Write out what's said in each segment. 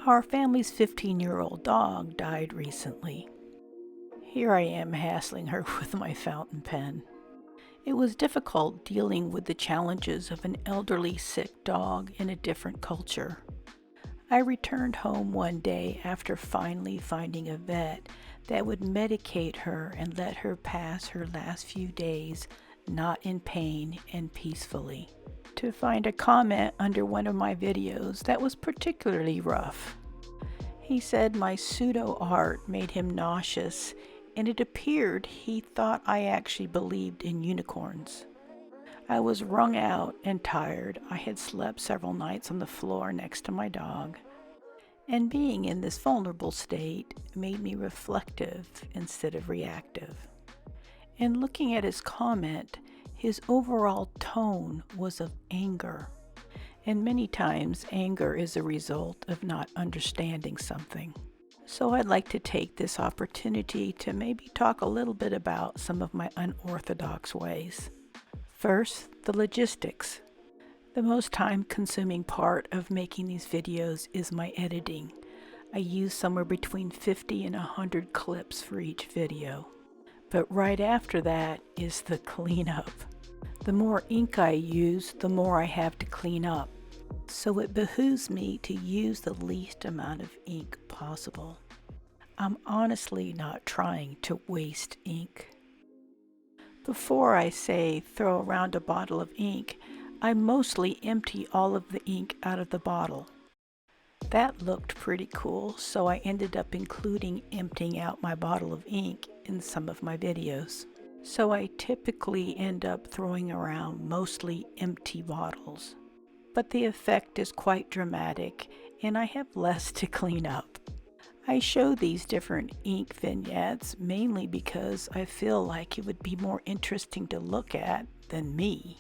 Our family's 15-year-old dog died recently. Here I am hassling her with my fountain pen. It was difficult dealing with the challenges of an elderly, sick dog in a different culture. I returned home one day after finally finding a vet that would medicate her and let her pass her last few days not in pain and peacefully, to find a comment under one of my videos that was particularly rough. He said my pseudo art made him nauseous, and it appeared he thought I actually believed in unicorns. I was wrung out and tired. I had slept several nights on the floor next to my dog, and being in this vulnerable state made me reflective instead of reactive. And looking at his comment, his overall tone was of anger. And many times, anger is a result of not understanding something. So I'd like to take this opportunity to maybe talk a little bit about some of my unorthodox ways. First, the logistics. The most time-consuming part of making these videos is my editing. I use somewhere between 50 and 100 clips for each video. But right after that is the cleanup. The more ink I use, the more I have to clean up. So it behooves me to use the least amount of ink possible. I'm honestly not trying to waste ink. Before I say throw around a bottle of ink, I mostly empty all of the ink out of the bottle. That looked pretty cool, so I ended up including emptying out my bottle of ink in some of my videos. So I typically end up throwing around mostly empty bottles. But the effect is quite dramatic, and I have less to clean up. I show these different ink vignettes mainly because I feel like it would be more interesting to look at than me,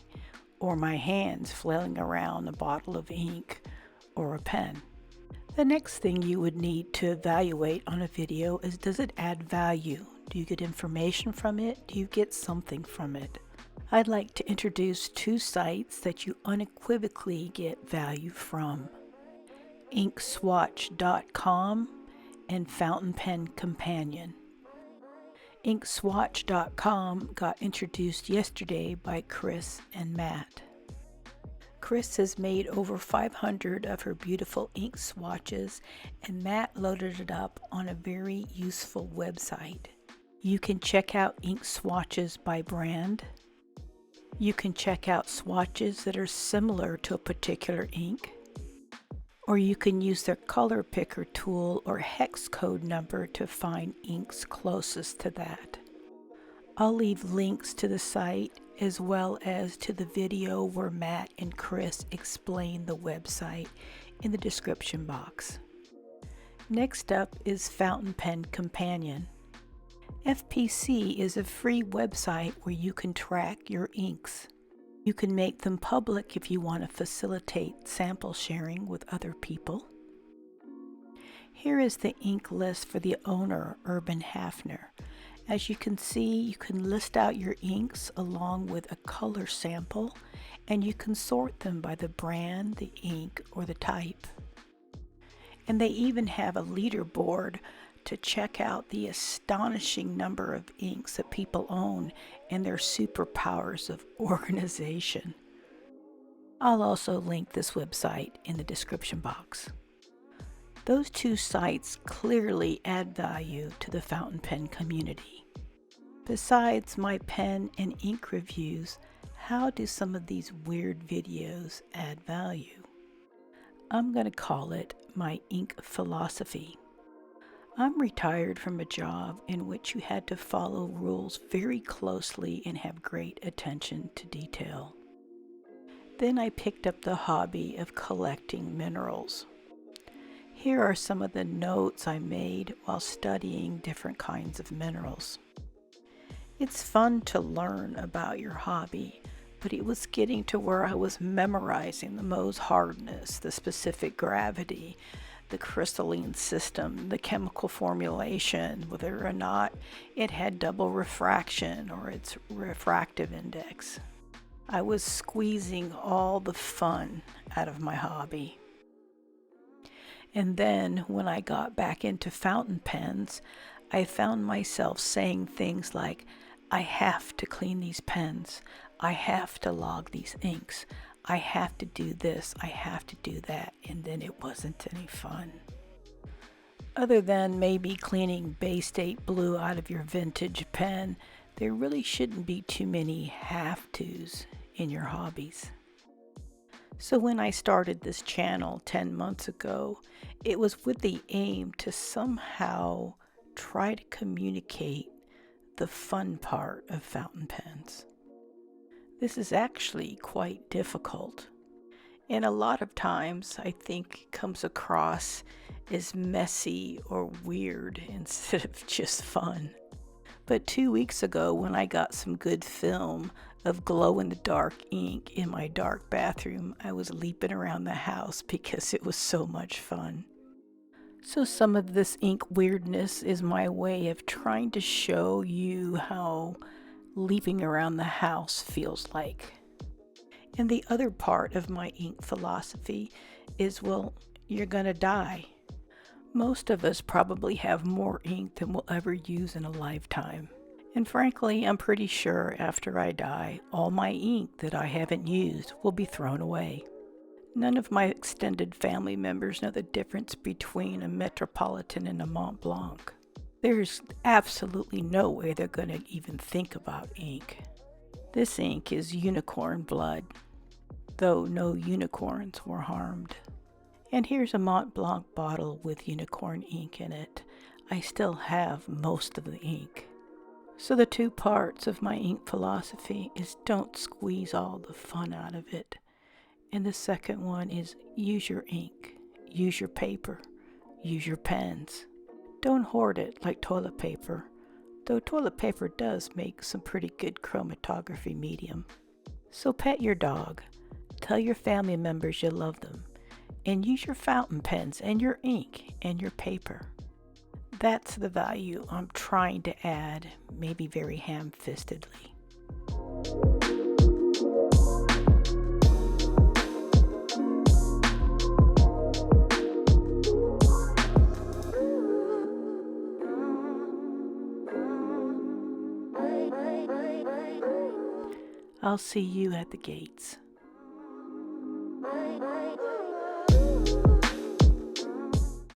or my hands flailing around a bottle of ink or a pen. The next thing you would need to evaluate on a video is, does it add value? Do you get information from it? Do you get something from it? I'd like to introduce two sites that you unequivocally get value from: inkswatch.com and Fountain Pen Companion. Inkswatch.com got introduced yesterday by Chris and Matt. Chris has made over 500 of her beautiful ink swatches, and Matt loaded it up on a very useful website. You can check out ink swatches by brand. You can check out swatches that are similar to a particular ink. Or you can use their color picker tool or hex code number to find inks closest to that. I'll leave links to the site as well as to the video where Matt and Chris explain the website in the description box. Next up is Fountain Pen Companion. FPC is a free website where you can track your inks. You can make them public if you want to facilitate sample sharing with other people. Here is the ink list for the owner, Urban Hafner. As you can see, you can list out your inks along with a color sample, and you can sort them by the brand, the ink, or the type. And they even have a leaderboard to check out the astonishing number of inks that people own and their superpowers of organization. I'll also link this website in the description box. Those two sites clearly add value to the fountain pen community. Besides my pen and ink reviews, how do some of these weird videos add value? I'm going to call it my ink philosophy. I'm retired from a job in which you had to follow rules very closely and have great attention to detail. Then I picked up the hobby of collecting minerals. Here are some of the notes I made while studying different kinds of minerals. It's fun to learn about your hobby, but it was getting to where I was memorizing the Mohs hardness, the specific gravity, the crystalline system, the chemical formulation, whether or not it had double refraction or its refractive index. I was squeezing all the fun out of my hobby. And then when I got back into fountain pens, I found myself saying things like, I have to clean these pens. I have to log these inks. I have to do this. I have to do that. And then it wasn't any fun. Other than maybe cleaning Bay State Blue out of your vintage pen, there really shouldn't be too many have-tos in your hobbies. So when I started this channel 10 months ago, it was with the aim to somehow try to communicate the fun part of fountain pens. This is actually quite difficult, and a lot of times I think it comes across as messy or weird instead of just fun. But 2 weeks ago, when I got some good film of glow-in-the-dark ink in my dark bathroom, I was leaping around the house because it was so much fun. So some of this ink weirdness is my way of trying to show you how leaping around the house feels like. And the other part of my ink philosophy is, well, you're gonna die. Most of us probably have more ink than we'll ever use in a lifetime. And frankly, I'm pretty sure after I die, all my ink that I haven't used will be thrown away. None of my extended family members know the difference between a Metropolitan and a Mont Blanc. There's absolutely no way they're going to even think about ink. This ink is unicorn blood, though no unicorns were harmed. And here's a Mont Blanc bottle with unicorn ink in it. I still have most of the ink. So the two parts of my ink philosophy is don't squeeze all the fun out of it. And the second one is use your ink, use your paper, use your pens. Don't hoard it like toilet paper, though toilet paper does make some pretty good chromatography medium. So pet your dog, tell your family members you love them, and use your fountain pens and your ink and your paper. That's the value I'm trying to add, maybe very ham-fistedly. I'll see you at the gates.